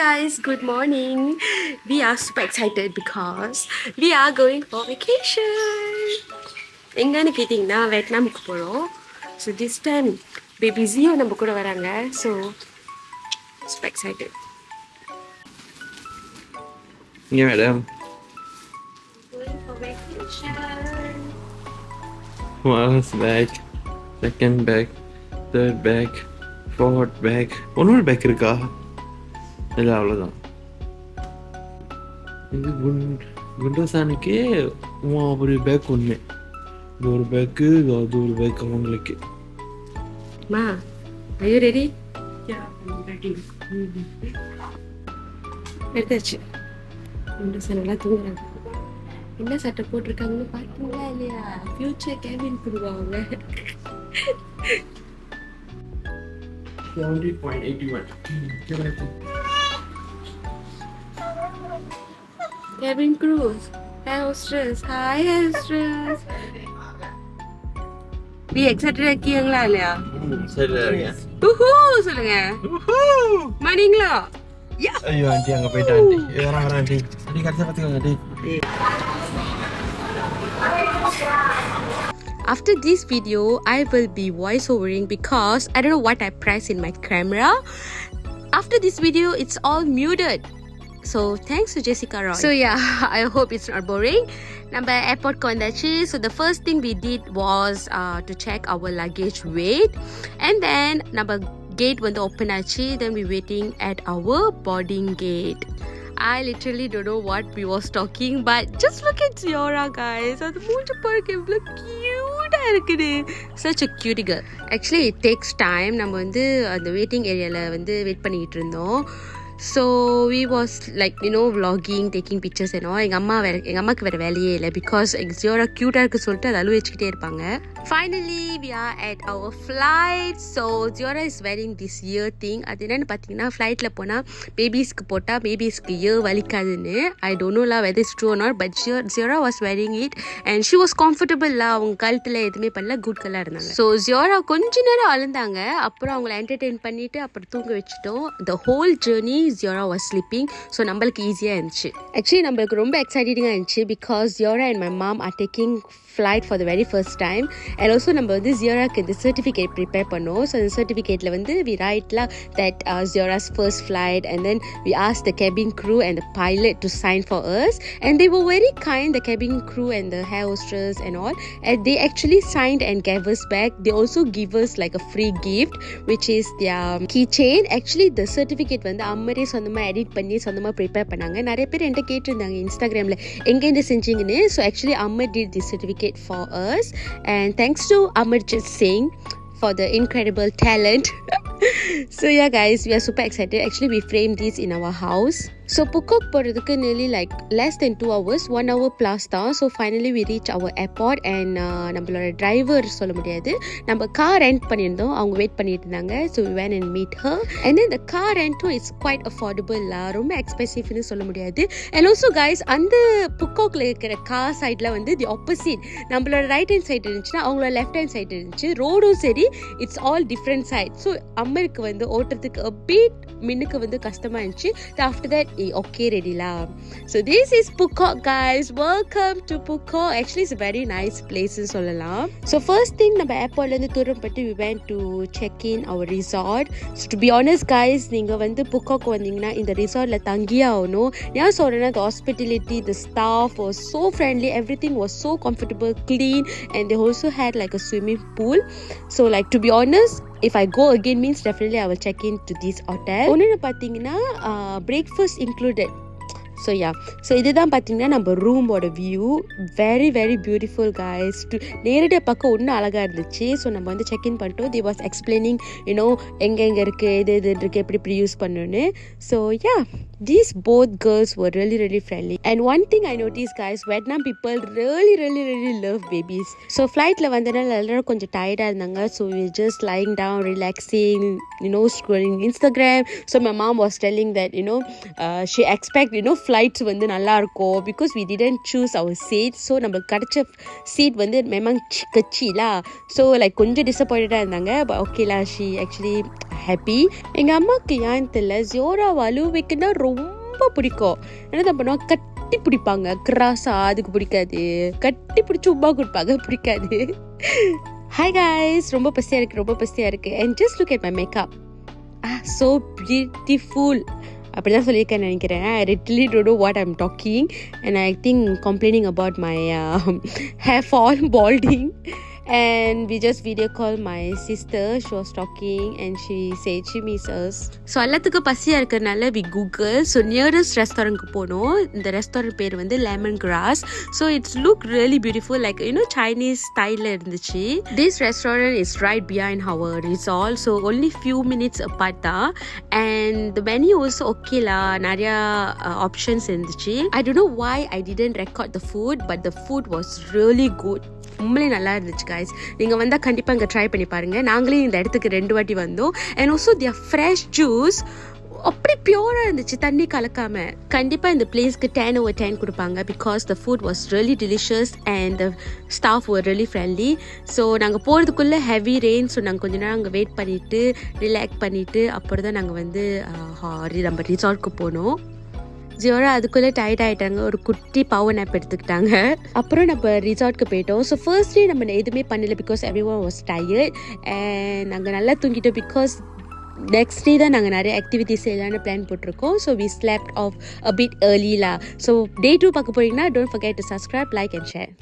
guys, good morning. We are super excited because we are going for vacation. எங்கன்னு கேட்டிங்கன்னா வியட்நாமுக்கு போகிறோம். So this time baby Zio நம்ம கூட வராங்க. So super excited. Yeah, madam. Going for vacation. First bag, second bag, third bag, fourth bag. ஒன்னொரு bag இருக்கா? இல்லை அவ்வளோதான். இது குண்டசானுக்கே ஒரு பேக் ஒன்று, இது ஒரு பேக்கு, அது ஒரு பேக் அவங்களுக்கு. Ma, are you ready? Yeah, I'm ready. எடுத்தாச்சு. குண்டசான் நல்லா தூங்குறாங்க. என்ன சட்டை போட்டிருக்காங்கன்னு பார்த்தீங்களா இல்லையா? ஃபியூச்சர் கேபின் கொடுவாங்க. 70.81. Cabin crew. Hi hostess. Hi hostess. நீ எக்ஸைட்டடா இருக்கீங்களா இல்லையா? சரி. சொல்லுங்க. மார்னிங்களா? ஐயோ ஆண்டி அங்கே போயிட்டா ஆண்டி. வர ஆண்டி. ஆண்டி கடைசியாக பார்த்துக்கோங்க aunty. After this video, I will be voiceovering because I don't know what I pressed in my camera. After this video, it's all muted. So thanks to Jessica Roy. So yeah, I hope it's not boring. Number airport ko vandachi. So the first thing we did was to check our luggage weight, and then number gate when the open achi, then we waiting at our boarding gate. I literally don't know what we was talking, but just look at Ziora, guys. And the mooja park is look cute. Such a cutie girl. Actually, it takes time. நம்ம வந்து அந்த waiting ஏரியால வந்து wait பண்ணிட்டு இருந்தோம். So we was like, you know, vlogging, taking pictures and all. எங்க அம்மாக்கு வேற வேலையே இல்லை because Ziora cute இருக்கு சொல்லிட்டு அதை அழுவ வச்சுக்கிட்டே இருப்பாங்க. Finally, we are at our flight. So Ziora is wearing this ear thing. அது என்னன்னு பார்த்தீங்கன்னா ஃப்ளைட்டில் போனால் பேபிஸ்க்கு போட்டால் பேபிஸ்க்கு ear வலிக்காதுன்னு. I don't know whether it's true or not, but Ziora was wearing it and she was comfortable. அவங்க கழுத்தில் எதுவுமே பண்ணல, குட் கலராக இருந்தாங்க. ஸோ Ziora கொஞ்ச நேரம் அழுந்தாங்க, அப்புறம் அவங்கள என்டர்டெயின் பண்ணிட்டு அப்புறம் தூங்க வச்சுட்டோம். The whole journey Ziora was sleeping. So நம்மளுக்கு ஈஸியாக இருந்துச்சு. ஆக்சுவலி நம்மளுக்கு ரொம்ப எக்ஸைட்டிங்காக இருந்துச்சு because Ziora and my mom are taking flight for the very first time. And also நம்ம வந்து Zioraக்கு இந்த certificate prepare பண்ணோம். So இந்த certificateல வந்து we write that Ziora's first flight, and then we asked the cabin crew and the pilot to sign for us, and they were very kind, the cabin crew and the air hostess and all, and they actually signed and gave us back. They also give us like a free gift which is their keychain. Actually the certificate வந்து அம்மரே சொந்தமா edit பண்ணி சொந்தமா prepare பண்ணாங்க. நிறைய பேர் என்கிட்ட கேட்டிருந்தாங்க இன்ஸ்டாகிராமில் எங்கேருந்து செஞ்சீங்கன்னு. So actually Ammar did this certificate for us, and thanks to Amarjit Singh for the incredible talent. So yeah guys, we are super excited. Actually we framed this in our house. So Phuket போகிறதுக்கு nearly like less than 2 hours, 1 hour plus தான். So finally we reach our airport, and நம்மளோட driver சொல்ல முடியாது, நம்ம car rent பண்ணியிருந்தோம், அவங்க wait பண்ணிட்டு இருந்தாங்க. So we went and meet her, and then the car rental is quite affordable ரொம்ப எக்ஸ்பென்சிவ்னு சொல்ல முடியாது. And also guys, அந்த புக்கோக்கில் இருக்கிற கார் சைடில் வந்து தி ஆப்போசிட், நம்மளோட ரைட் ஹேண்ட் சைடு இருந்துச்சுன்னா அவங்களோட லெஃப்ட் ஹேண்ட் சைடு இருந்துச்சு. ரோடும் சரி, it's all different side. So அம்மருக்கு வந்து ஓட்டுறதுக்கு a bit மின்னுக்கு வந்து கஷ்டமாக இருந்துச்சு. After that okay ready la. So this is Phuket guys, welcome to Phuket. Actually it's a very nice place னு சொல்லலாம். So first thing நம்ம ஏர்போர்ட்ல இருந்து தூரம்பட்டு we went to check in our resort. So to be honest guys, நீங்க வந்து Phuket வந்தீங்கன்னா இந்த ரிசார்ட்ல தங்கியே ஆகணும். ஏன் சொல்றேன்னா the hospitality, the staff was so friendly, everything was so comfortable, clean, and they also had like a swimming pool. So like to be honest, if I go again means definitely I will check in to this hotel. ஒன்னு பார்த்தீங்கன்னா breakfast included. So yeah, so இதுதான் பார்த்தீங்கன்னா நம்ம ரூமோட view. Very very beautiful guys. நேரடியாக பார்க்க ஒன்றும் அழகாக இருந்துச்சு. ஸோ நம்ம வந்து செக்இன் பண்ணிட்டோம். தி வாஸ் எக்ஸ்பிளைனிங் யூனோ எங்கெங்கே இருக்குது, இது இருக்குது, எப்படி யூஸ் பண்ணணுன்னு. So yeah, these both girls were really friendly. And one thing I noticed guys, Vietnam people really love babies. So flightல வந்தனால எல்லாரும் கொஞ்சம் டயர்டாக இருந்தாங்க. So we were just lying down, relaxing, scrolling Instagram. So my mom was telling that she expect flights வந்து நல்லா இருக்கும் because we didn't choose our seat. So நம்மளுக்கு கிடைச்ச seat வந்து memang kecil lah. So like கொஞ்சம் disappointed இருந்தாங்க. But okay lah, she actually happy. எங்கள் அம்மாவுக்கு ஏன் தெரியல ஜியோரா வலுவைக்குன்னா ரொம்ப பிடிக்கும். என்ன தான் பண்ணுவாங்க, கட்டி பிடிப்பாங்க. கிராஸா அதுக்கு பிடிக்காது, கட்டி பிடிச்சி உமா கொடுப்பாங்க, பிடிக்காது. ஹாய் guys, ரொம்ப பசியாக இருக்குது. And just look at my makeup. So beautiful. அப்படிதான் சொல்லியிருக்கேன்னு நினைக்கிறேன். I literally don't know what I'm talking and I think complaining about my hair fall, balding. And we just video call my sister. She was talking and she said she miss us. So எல்லாத்துக்கு பசியாக இருக்கிறதுனால we google. So nearest restaurantக்கு போனோம். இந்த restaurant பேர் வந்து lemon grass. So it's look really beautiful, like Chinese style இருந்துச்சு. This restaurant is right behind our resort, so only few minutes apart தான். And the menu also okay lah, நிறையா options இருந்துச்சு. I don't know why I didn't record the food, but the food was really good. உண்மையிலே நல்லா இருந்துச்சு guys. நீங்கள் வந்தால் கண்டிப்பாக இங்கே ட்ரை பண்ணி பாருங்கள். நாங்களே இந்த இடத்துக்கு 2 வாட்டி வந்தோம். And also their fresh juice அப்படி பியூராக இருந்துச்சு, தண்ணி கலக்காமல். கண்டிப்பாக இந்த பிளேஸ்க்கு 10/10 கொடுப்பாங்க because the food was really delicious and the staff var really friendly. So நாங்கள் போகிறதுக்குள்ளே ஹெவி ரெயின். ஸோ நாங்கள் கொஞ்ச நேரம் அங்கே வெயிட் பண்ணிவிட்டு ரிலாக்ஸ் பண்ணிவிட்டு அப்புறம் தான் நாங்கள் வந்து நம்ம ரிசார்ட்க்கு போனோம். ஜியோரா அதுக்குள்ளே டயர்ட் ஆகிட்டாங்க, ஒரு குட்டி பவர் நேப் எடுத்துக்கிட்டாங்க. அப்புறம் நம்ம ரிசார்ட்க்கு போயிட்டோம். ஸோ ஃபர்ஸ்ட் டே நம்ம எதுவுமே பண்ணல because everyone was tired and நாங்கள் நல்லா தூங்கிட்டோம் பிகாஸ் நெக்ஸ்ட் டே தான் நாங்கள் நிறைய ஆக்டிவிட்டிஸ் செய்யலான்னு பிளான் போட்டிருக்கோம். So we slept off a bit early லா. ஸோ டே 2 பார்க்க போறீங்கன்னா don't forget to subscribe, like and share.